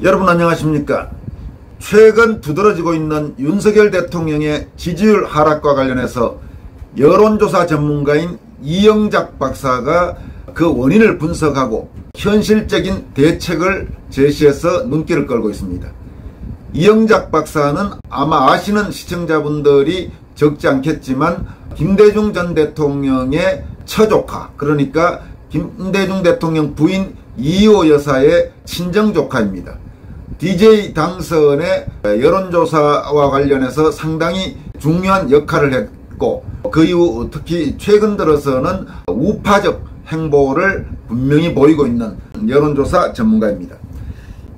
여러분 안녕하십니까? 최근 두드러지고 있는 윤석열 대통령의 지지율 하락과 관련해서 여론조사 전문가인 이영작 박사가 그 원인을 분석하고 현실적인 대책을 제시해서 눈길을 끌고 있습니다. 이영작 박사는 아마 아시는 시청자분들이 적지 않겠지만 김대중 전 대통령의 처조카, 그러니까 김대중 대통령 부인 이호 여사의 친정조카입니다. DJ 당선의 여론조사와 관련해서 상당히 중요한 역할을 했고, 그 이후 특히 최근 들어서는 우파적 행보를 분명히 보이고 있는 여론조사 전문가입니다.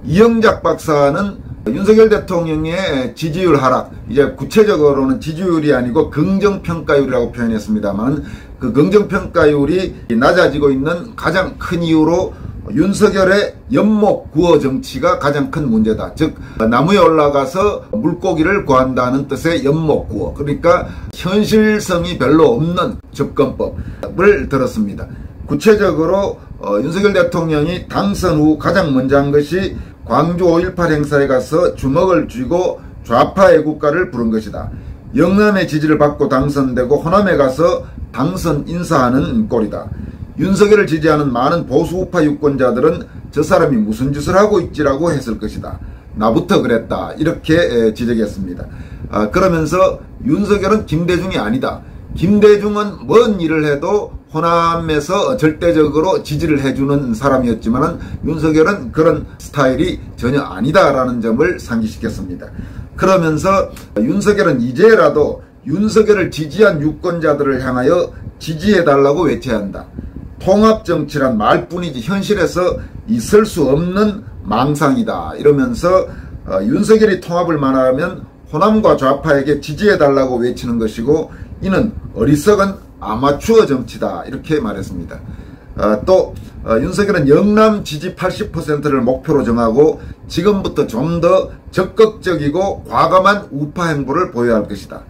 이영작 박사는 윤석열 대통령의 지지율 하락, 이제 구체적으로는 지지율이 아니고 긍정평가율이라고 표현했습니다만, 그 긍정평가율이 낮아지고 있는 가장 큰 이유로 윤석열의 연못 구어 정치가 가장 큰 문제다. 즉 나무에 올라가서 물고기를 구한다는 뜻의 연못 구어, 그러니까 현실성이 별로 없는 접근법을 들었습니다. 구체적으로 윤석열 대통령이 당선 후 가장 먼저 한 것이 광주 5.18 행사에 가서 주먹을 쥐고 좌파 애국가를 부른 것이다. 영남의 지지를 받고 당선되고 호남에 가서 당선 인사하는 꼴이다. 윤석열을 지지하는 많은 보수 우파 유권자들은 저 사람이 무슨 짓을 하고 있지라고 했을 것이다. 나부터 그랬다. 이렇게 지적했습니다. 그러면서 윤석열은 김대중이 아니다. 김대중은 뭔 일을 해도 호남에서 절대적으로 지지를 해주는 사람이었지만 윤석열은 그런 스타일이 전혀 아니다라는 점을 상기시켰습니다. 그러면서 윤석열은 이제라도 윤석열을 지지한 유권자들을 향하여 지지해달라고 외쳐야 한다. 통합정치란 말뿐이지 현실에서 있을 수 없는 망상이다. 이러면서 윤석열이 통합을 말하면 호남과 좌파에게 지지해달라고 외치는 것이고 이는 어리석은 아마추어 정치다. 이렇게 말했습니다. 또 윤석열은 영남 지지 80%를 목표로 정하고 지금부터 좀 더 적극적이고 과감한 우파 행보를 보여야 할 것이다.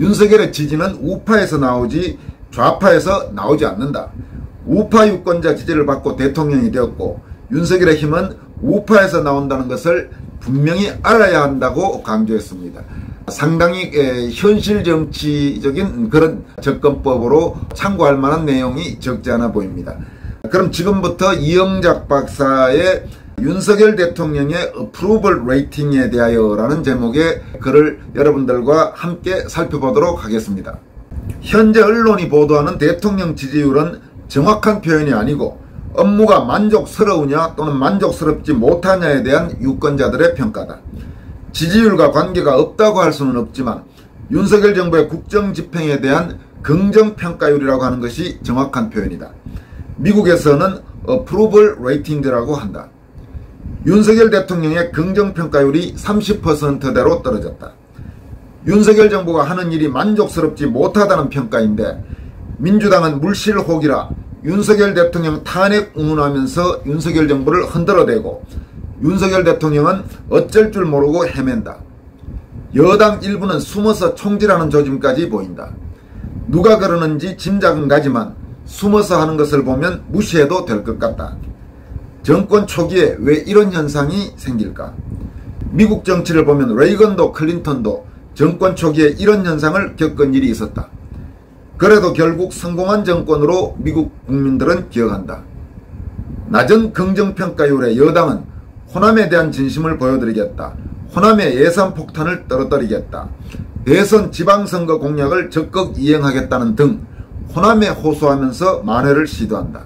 윤석열의 지지는 우파에서 나오지 좌파에서 나오지 않는다. 우파 유권자 지지를 받고 대통령이 되었고 윤석열의 힘은 우파에서 나온다는 것을 분명히 알아야 한다고 강조했습니다. 상당히 현실 정치적인 그런 접근법으로 참고할 만한 내용이 적지 않아 보입니다. 그럼 지금부터 이영작 박사의 윤석열 대통령의 어프로벌 레이팅에 대하여라는 제목의 글을 여러분들과 함께 살펴보도록 하겠습니다. 현재 언론이 보도하는 대통령 지지율은 정확한 표현이 아니고 업무가 만족스러우냐 또는 만족스럽지 못하냐에 대한 유권자들의 평가다. 지지율과 관계가 없다고 할 수는 없지만 윤석열 정부의 국정집행에 대한 긍정평가율이라고 하는 것이 정확한 표현이다. 미국에서는 approval rating이라고 한다. 윤석열 대통령의 긍정평가율이 30%대로 떨어졌다. 윤석열 정부가 하는 일이 만족스럽지 못하다는 평가인데 민주당은 물실혹이라 윤석열 대통령 탄핵 운운하면서 윤석열 정부를 흔들어대고 윤석열 대통령은 어쩔 줄 모르고 헤맨다. 여당 일부는 숨어서 총질하는 조짐까지 보인다. 누가 그러는지 짐작은 가지만 숨어서 하는 것을 보면 무시해도 될 것 같다. 정권 초기에 왜 이런 현상이 생길까? 미국 정치를 보면 레이건도 클린턴도 정권 초기에 이런 현상을 겪은 일이 있었다. 그래도 결국 성공한 정권으로 미국 국민들은 기억한다. 낮은 긍정평가율의 여당은 호남에 대한 진심을 보여드리겠다. 호남의 예산 폭탄을 떨어뜨리겠다. 대선 지방선거 공약을 적극 이행하겠다는 등 호남에 호소하면서 만회를 시도한다.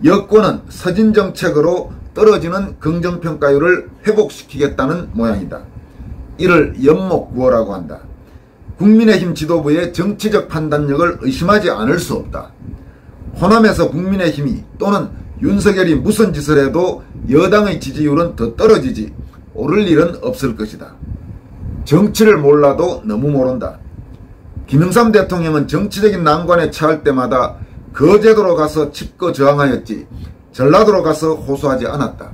여권은 서진정책으로 떨어지는 긍정평가율을 회복시키겠다는 모양이다. 이를 연목구어라고 한다. 국민의힘 지도부의 정치적 판단력을 의심하지 않을 수 없다. 호남에서 국민의힘이 또는 윤석열이 무슨 짓을 해도 여당의 지지율은 더 떨어지지 오를 일은 없을 것이다. 정치를 몰라도 너무 모른다. 김영삼 대통령은 정치적인 난관에 처할 때마다 거제도로 가서 칩거 저항하였지 전라도로 가서 호소하지 않았다.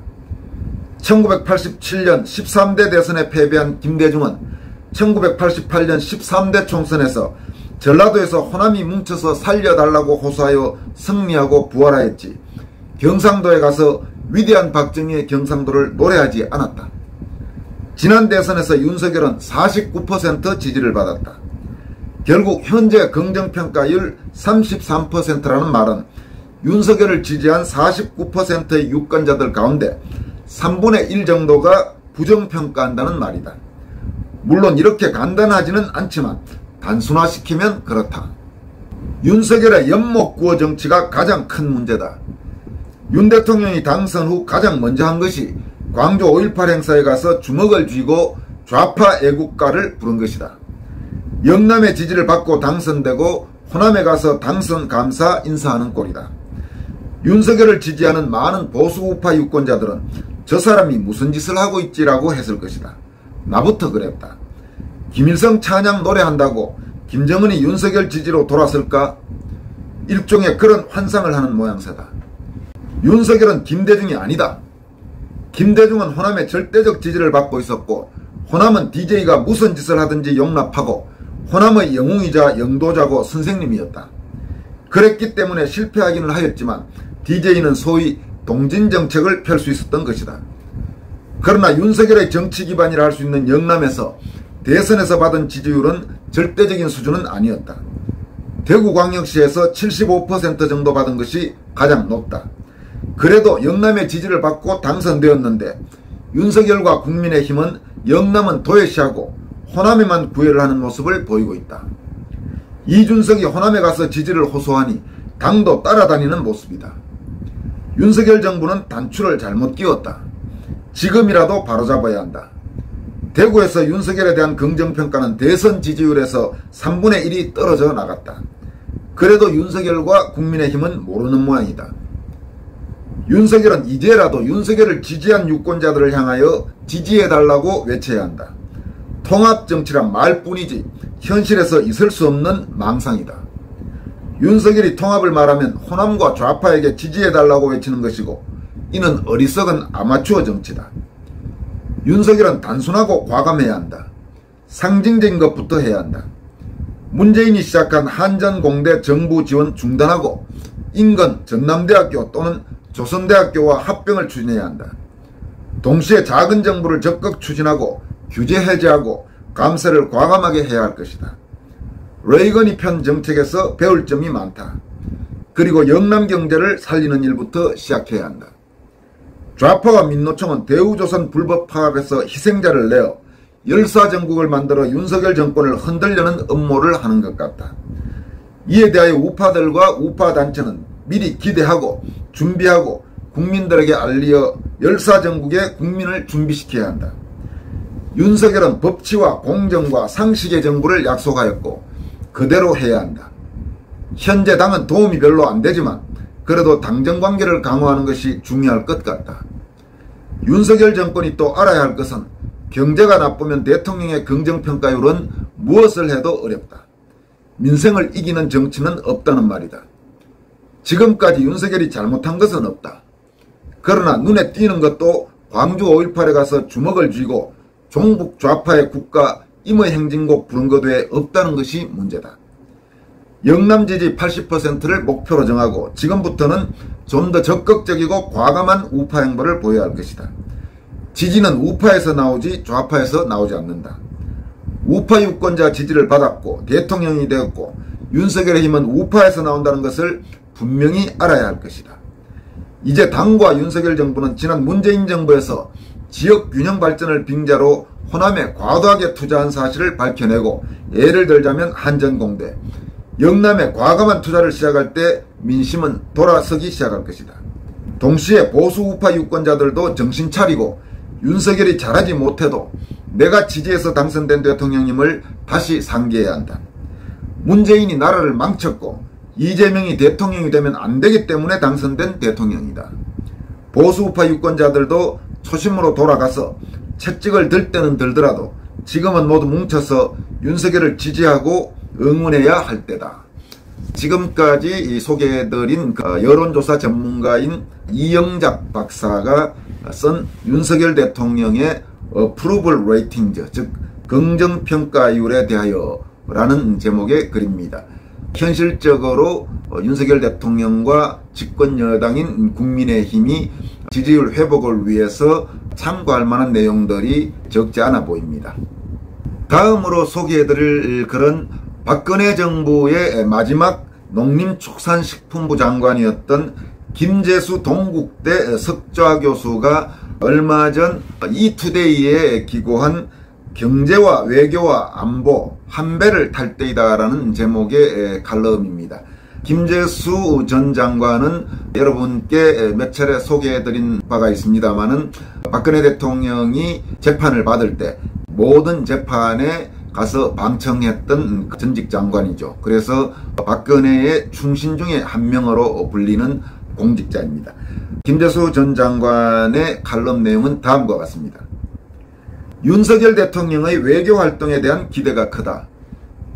1987년 13대 대선에 패배한 김대중은 1988년 13대 총선에서 전라도에서 호남이 뭉쳐서 살려달라고 호소하여 승리하고 부활하였지. 경상도에 가서 위대한 박정희의 경상도를 노래하지 않았다. 지난 대선에서 윤석열은 49% 지지를 받았다. 결국 현재 긍정평가율 33%라는 말은 윤석열을 지지한 49%의 유권자들 가운데 3분의 1 정도가 부정평가한다는 말이다. 물론 이렇게 간단하지는 않지만 단순화시키면 그렇다. 윤석열의 연목구호 정치가 가장 큰 문제다. 윤 대통령이 당선 후 가장 먼저 한 것이 광주 5.18 행사에 가서 주먹을 쥐고 좌파 애국가를 부른 것이다. 영남의 지지를 받고 당선되고 호남에 가서 당선 감사 인사하는 꼴이다. 윤석열을 지지하는 많은 보수 우파 유권자들은 저 사람이 무슨 짓을 하고 있지라고 했을 것이다. 나부터 그랬다. 김일성 찬양 노래한다고 김정은이 윤석열 지지로 돌았을까? 일종의 그런 환상을 하는 모양새다. 윤석열은 김대중이 아니다. 김대중은 호남의 절대적 지지를 받고 있었고 호남은 DJ가 무슨 짓을 하든지 용납하고 호남의 영웅이자 영도자고 선생님이었다. 그랬기 때문에 실패하기는 하였지만 DJ는 소위 동진정책을 펼 수 있었던 것이다. 그러나 윤석열의 정치 기반이라 할 수 있는 영남에서 대선에서 받은 지지율은 절대적인 수준은 아니었다. 대구광역시에서 75% 정도 받은 것이 가장 높다. 그래도 영남의 지지를 받고 당선되었는데 윤석열과 국민의힘은 영남은 도외시하고 호남에만 구애를 하는 모습을 보이고 있다. 이준석이 호남에 가서 지지를 호소하니 당도 따라다니는 모습이다. 윤석열 정부는 단추를 잘못 끼웠다. 지금이라도 바로잡아야 한다. 대구에서 윤석열에 대한 긍정평가는 대선 지지율에서 3분의 1이 떨어져 나갔다. 그래도 윤석열과 국민의힘은 모르는 모양이다. 윤석열은 이제라도 윤석열을 지지한 유권자들을 향하여 지지해달라고 외쳐야 한다. 통합정치란 말뿐이지 현실에서 있을 수 없는 망상이다. 윤석열이 통합을 말하면 호남과 좌파에게 지지해달라고 외치는 것이고 이는 어리석은 아마추어 정치다. 윤석열은 단순하고 과감해야 한다. 상징적인 것부터 해야 한다. 문재인이 시작한 한전공대 정부 지원 중단하고 인근 전남대학교 또는 조선대학교와 합병을 추진해야 한다. 동시에 작은 정부를 적극 추진하고 규제 해제하고 감세를 과감하게 해야 할 것이다. 레이건이 편 정책에서 배울 점이 많다. 그리고 영남 경제를 살리는 일부터 시작해야 한다. 좌파와 민노총은 대우조선 불법 파업에서 희생자를 내어 열사정국을 만들어 윤석열 정권을 흔들려는 음모를 하는 것 같다. 이에 대하여 우파들과 우파단체는 미리 기대하고 준비하고 국민들에게 알리어 열사정국의 국민을 준비시켜야 한다. 윤석열은 법치와 공정과 상식의 정부를 약속하였고 그대로 해야 한다. 현재 당은 도움이 별로 안 되지만 그래도 당정관계를 강화하는 것이 중요할 것 같다. 윤석열 정권이 또 알아야 할 것은 경제가 나쁘면 대통령의 긍정평가율은 무엇을 해도 어렵다. 민생을 이기는 정치는 없다는 말이다. 지금까지 윤석열이 잘못한 것은 없다. 그러나 눈에 띄는 것도 광주 5.18에 가서 주먹을 쥐고 종북 좌파의 국가 임의 행진곡 부른 것 외에 없다는 것이 문제다. 영남 지지 80%를 목표로 정하고 지금부터는 좀 더 적극적이고 과감한 우파 행보를 보여야 할 것이다. 지지는 우파에서 나오지 좌파에서 나오지 않는다. 우파 유권자 지지를 받았고 대통령이 되었고 윤석열의 힘은 우파에서 나온다는 것을 분명히 알아야 할 것이다. 이제 당과 윤석열 정부는 지난 문재인 정부에서 지역 균형 발전을 빙자로 호남에 과도하게 투자한 사실을 밝혀내고 예를 들자면 한전공대, 영남에 과감한 투자를 시작할 때 민심은 돌아서기 시작할 것이다. 동시에 보수 우파 유권자들도 정신 차리고 윤석열이 잘하지 못해도 내가 지지해서 당선된 대통령님을 다시 상기해야 한다. 문재인이 나라를 망쳤고 이재명이 대통령이 되면 안 되기 때문에 당선된 대통령이다. 보수 우파 유권자들도 초심으로 돌아가서 채찍을 들 때는 들더라도 지금은 모두 뭉쳐서 윤석열을 지지하고 응원해야 할 때다. 지금까지 소개해드린 여론조사 전문가인 이영작 박사가 쓴 윤석열 대통령의 어프루벌 레이팅즈, 즉 긍정평가율에 대하여 라는 제목의 글입니다. 현실적으로 윤석열 대통령과 집권 여당인 국민의힘이 지지율 회복을 위해서 참고할 만한 내용들이 적지 않아 보입니다. 다음으로 소개해드릴 글은 박근혜 정부의 마지막 농림축산식품부 장관이었던 김재수 동국대 석좌 교수가 얼마 전 이투데이에 기고한 경제와 외교와 안보 한 배를 탈 때이다라는 제목의 칼럼입니다. 김재수 전 장관은 여러분께 몇 차례 소개해드린 바가 있습니다만은 박근혜 대통령이 재판을 받을 때 모든 재판에 가서 방청했던 전직 장관이죠. 그래서 박근혜의 충신 중에 한 명으로 불리는 공직자입니다. 김재수 전 장관의 칼럼 내용은 다음과 같습니다. 윤석열 대통령의 외교 활동에 대한 기대가 크다.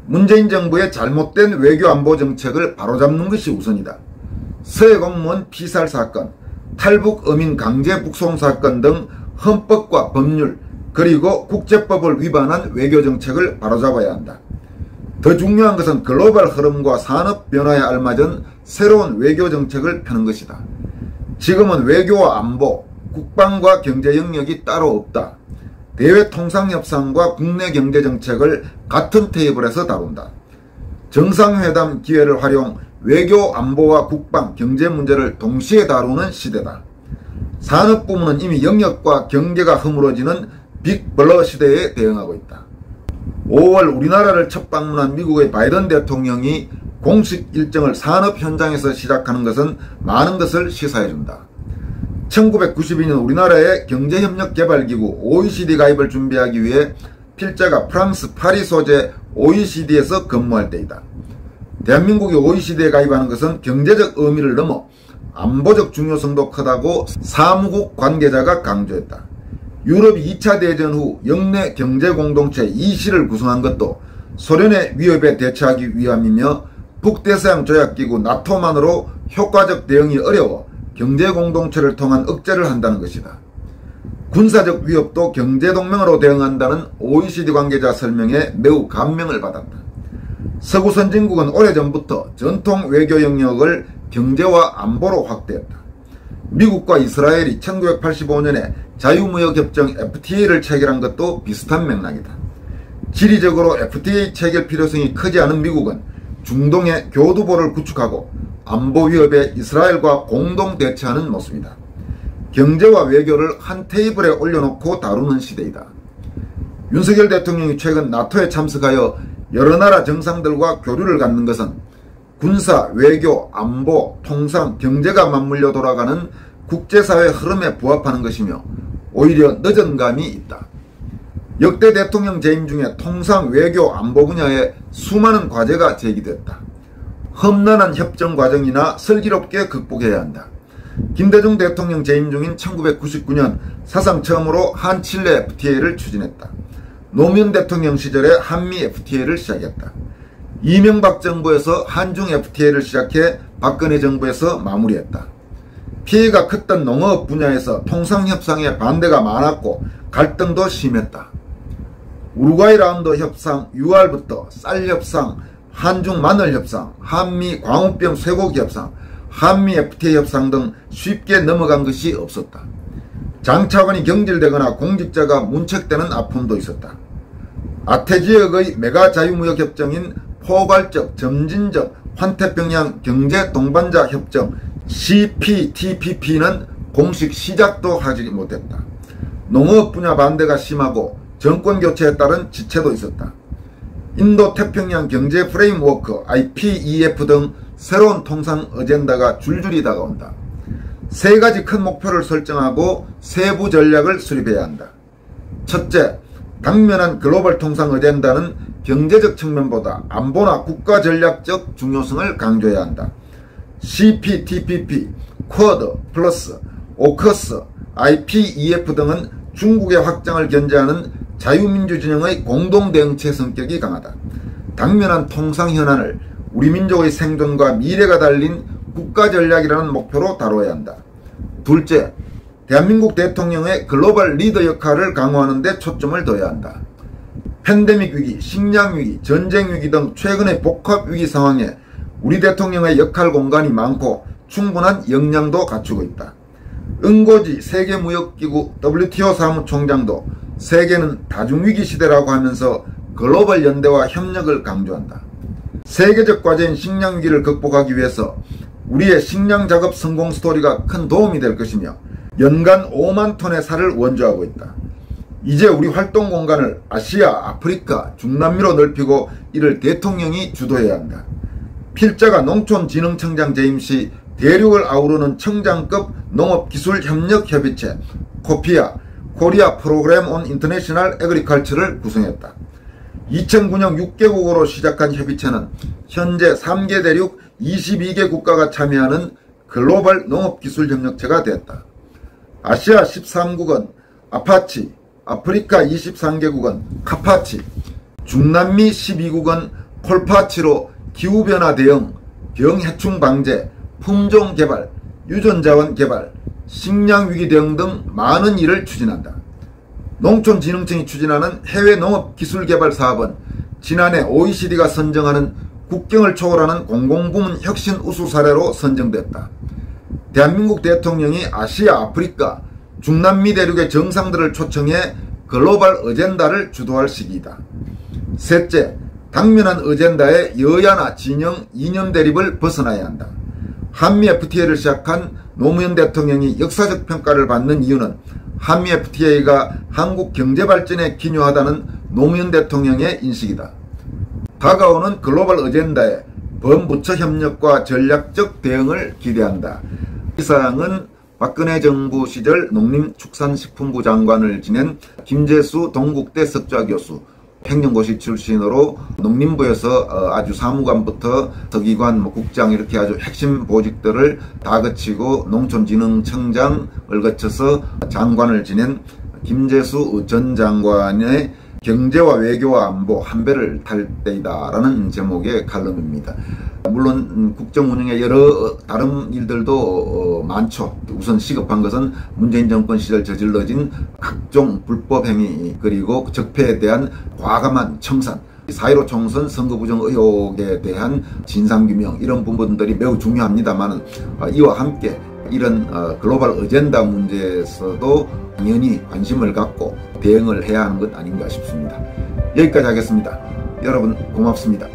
문재인 정부의 잘못된 외교 안보 정책을 바로잡는 것이 우선이다. 서해 공무원 피살 사건, 탈북 어민 강제 북송 사건 등 헌법과 법률 그리고 국제법을 위반한 외교 정책을 바로잡아야 한다. 더 중요한 것은 글로벌 흐름과 산업 변화에 알맞은 새로운 외교 정책을 펴는 것이다. 지금은 외교와 안보, 국방과 경제 영역이 따로 없다. 대외 통상협상과 국내 경제정책을 같은 테이블에서 다룬다. 정상회담 기회를 활용 외교, 안보와 국방, 경제 문제를 동시에 다루는 시대다. 산업부문은 이미 영역과 경계가 허물어지는 빅블러 시대에 대응하고 있다. 5월 우리나라를 첫 방문한 미국의 바이든 대통령이 공식 일정을 산업 현장에서 시작하는 것은 많은 것을 시사해준다. 1992년 우리나라의 경제협력개발기구 OECD 가입을 준비하기 위해 필자가 프랑스 파리 소재 OECD에서 근무할 때이다. 대한민국이 OECD에 가입하는 것은 경제적 의미를 넘어 안보적 중요성도 크다고 사무국 관계자가 강조했다. 유럽이 2차 대전 후 영내 경제공동체 EC를 구성한 것도 소련의 위협에 대처하기 위함이며 북대서양 조약기구 나토만으로 효과적 대응이 어려워 경제공동체를 통한 억제를 한다는 것이다. 군사적 위협도 경제동맹으로 대응한다는 OECD 관계자 설명에 매우 감명을 받았다. 서구 선진국은 오래전부터 전통 외교 영역을 경제와 안보로 확대했다. 미국과 이스라엘이 1985년에 자유무역협정 FTA를 체결한 것도 비슷한 맥락이다. 지리적으로 FTA 체결 필요성이 크지 않은 미국은 중동의 교두보를 구축하고 안보 위협에 이스라엘과 공동 대처하는 모습이다. 경제와 외교를 한 테이블에 올려놓고 다루는 시대이다. 윤석열 대통령이 최근 나토에 참석하여 여러 나라 정상들과 교류를 갖는 것은 군사, 외교, 안보, 통상, 경제가 맞물려 돌아가는 국제사회 흐름에 부합하는 것이며 오히려 늦은 감이 있다. 역대 대통령 재임 중에 통상, 외교, 안보 분야에 수많은 과제가 제기됐다. 험난한 협정 과정이나 슬기롭게 극복해야 한다. 김대중 대통령 재임 중인 1999년 사상 처음으로 한칠레 FTA를 추진했다. 노무현 대통령 시절에 한미 FTA를 시작했다. 이명박 정부에서 한중 FTA를 시작해 박근혜 정부에서 마무리했다. 피해가 컸던 농업 분야에서 통상협상에 반대가 많았고 갈등도 심했다. 우루과이 라운드 협상 6월부터 쌀 협상, 한중 마늘 협상, 한미 광우병 쇠고기 협상, 한미 FTA 협상 등 쉽게 넘어간 것이 없었다. 장차관이 경질되거나 공직자가 문책되는 아픔도 있었다. 아태지역의 메가 자유무역협정인 포괄적, 점진적, 환태평양 경제동반자 협정 CPTPP는 공식 시작도 하지 못했다. 농업 분야 반대가 심하고 정권교체에 따른 지체도 있었다. 인도태평양 경제 프레임워크 IPEF 등 새로운 통상 어젠다가 줄줄이 다가온다. 세 가지 큰 목표를 설정하고 세부 전략을 수립해야 한다. 첫째, 당면한 글로벌 통상 어젠다는 경제적 측면보다 안보나 국가 전략적 중요성을 강조해야 한다. CPTPP, 쿼드, 플러스, 오커스, IPEF 등은 중국의 확장을 견제하는 자유민주 진영의 공동대응체 성격이 강하다. 당면한 통상 현안을 우리 민족의 생존과 미래가 달린 국가전략이라는 목표로 다뤄야 한다. 둘째, 대한민국 대통령의 글로벌 리더 역할을 강화하는 데 초점을 둬야 한다. 팬데믹 위기, 식량 위기, 전쟁 위기 등 최근의 복합 위기 상황에 우리 대통령의 역할 공간이 많고 충분한 역량도 갖추고 있다. 응고지 세계무역기구 WTO 사무총장도 세계는 다중위기 시대라고 하면서 글로벌 연대와 협력을 강조한다. 세계적 과제인 식량위기를 극복하기 위해서 우리의 식량 작업 성공 스토리가 큰 도움이 될 것이며 연간 5만 톤의 쌀을 원조하고 있다. 이제 우리 활동 공간을 아시아, 아프리카, 중남미로 넓히고 이를 대통령이 주도해야 한다. 필자가 농촌진흥청장 재임 시 대륙을 아우르는 청장급 농업기술협력협의체 코피아 코리아 프로그램 온 인터내셔널 애그리컬처를 구성했다. 2009년 6개국으로 시작한 협의체는 현재 3개 대륙 22개 국가가 참여하는 글로벌 농업기술협력체가 됐다. 아시아 13국은 아파치, 아프리카 23개국은 카파치, 중남미 12국은 콜파치로 기후변화 대응, 병해충 방제, 품종 개발, 유전자원 개발, 식량위기 대응 등 많은 일을 추진한다. 농촌진흥청이 추진하는 해외 농업기술개발 사업은 지난해 OECD가 선정하는 국경을 초월하는 공공부문 혁신 우수 사례로 선정됐다. 대한민국 대통령이 아시아, 아프리카, 중남미 대륙의 정상들을 초청해 글로벌 어젠다를 주도할 시기이다. 셋째, 당면한 어젠다에 여야나 진영, 이념 대립을 벗어나야 한다. 한미 FTA를 시작한 노무현 대통령이 역사적 평가를 받는 이유는 한미 FTA가 한국 경제 발전에 기여하다는 노무현 대통령의 인식이다. 다가오는 글로벌 어젠다에 범부처 협력과 전략적 대응을 기대한다. 이 사항은 박근혜 정부 시절 농림축산식품부 장관을 지낸 김재수 동국대 석좌 교수, 행정고시 출신으로 농림부에서 아주 사무관부터 서기관, 국장 이렇게 아주 핵심 보직들을 다 거치고 농촌진흥청장을 거쳐서 장관을 지낸 김재수 전 장관의 경제와 외교와 안보 한 배를 탈 때이다라는 제목의 칼럼입니다. 물론 국정 운영에 여러 다른 일들도 많죠. 우선 시급한 것은 문재인 정권 시절 저질러진 각종 불법 행위 그리고 적폐에 대한 과감한 청산, 4.15 총선 선거 부정 의혹에 대한 진상규명 이런 부분들이 매우 중요합니다만 이와 함께 이런 글로벌 어젠다 문제에서도 당연히 관심을 갖고 대응을 해야 하는 것 아닌가 싶습니다. 여기까지 하겠습니다. 여러분 고맙습니다.